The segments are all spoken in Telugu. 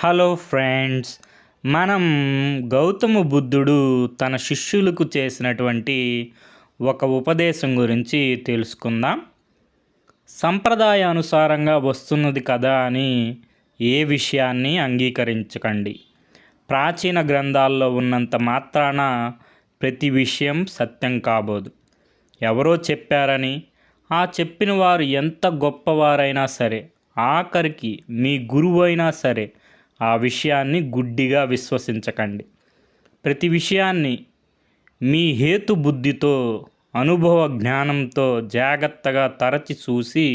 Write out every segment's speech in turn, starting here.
హలో ఫ్రెండ్స్, మనం గౌతమ బుద్ధుడు తన శిష్యులకు చేసినటువంటి ఒక ఉపదేశం గురించి తెలుసుకుందాం. సంప్రదాయానుసారంగా వస్తున్నది కదా అని ఏ విషయాన్ని అంగీకరించకండి. ప్రాచీన గ్రంథాల్లో ఉన్నంత మాత్రాన ప్రతి విషయం సత్యం కాబోదు. ఎవరో చెప్పారని ఆ చెప్పిన వారు ఎంత గొప్పవారైనా సరే, ఆఖరికి మీ గురువు అయినా సరే, ఆ విషయాన్ని గుడ్డిగా విశ్వసించకండి. ప్రతి విషయాన్ని మీ హేతు బుద్ధితో, అనుభవ జ్ఞానంతో జాగ్రత్తగా తరచి చూసి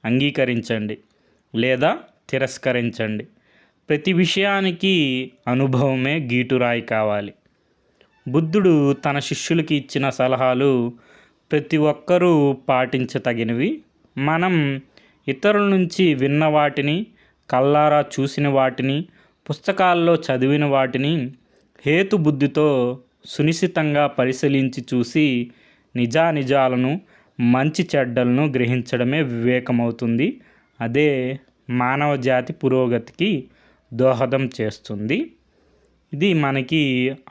అంగీకరించండి లేదా తిరస్కరించండి. ప్రతి విషయానికి అనుభవమే గీటురాయి కావాలి. బుద్ధుడు తన శిష్యులకి ఇచ్చిన సలహాలు ప్రతి ఒక్కరూ పాటించతగినవి. మనం ఇతరుల నుంచి విన్న వాటిని, కళ్ళారా చూసిన వాటిని, పుస్తకాల్లో చదివిన వాటిని హేతుబుద్ధితో సునిశితంగా పరిశీలించి చూసి నిజానిజాలను, మంచి చెడ్డలను గ్రహించడమే వివేకమవుతుంది. అదే మానవ జాతి పురోగతికి దోహదం చేస్తుంది. ఇది మనకి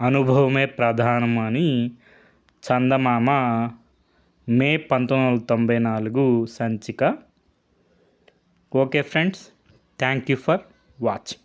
అనుభవమే ప్రధానం అని చందమామ మే 1994 సంచిక. Okay friends, thank you for watching.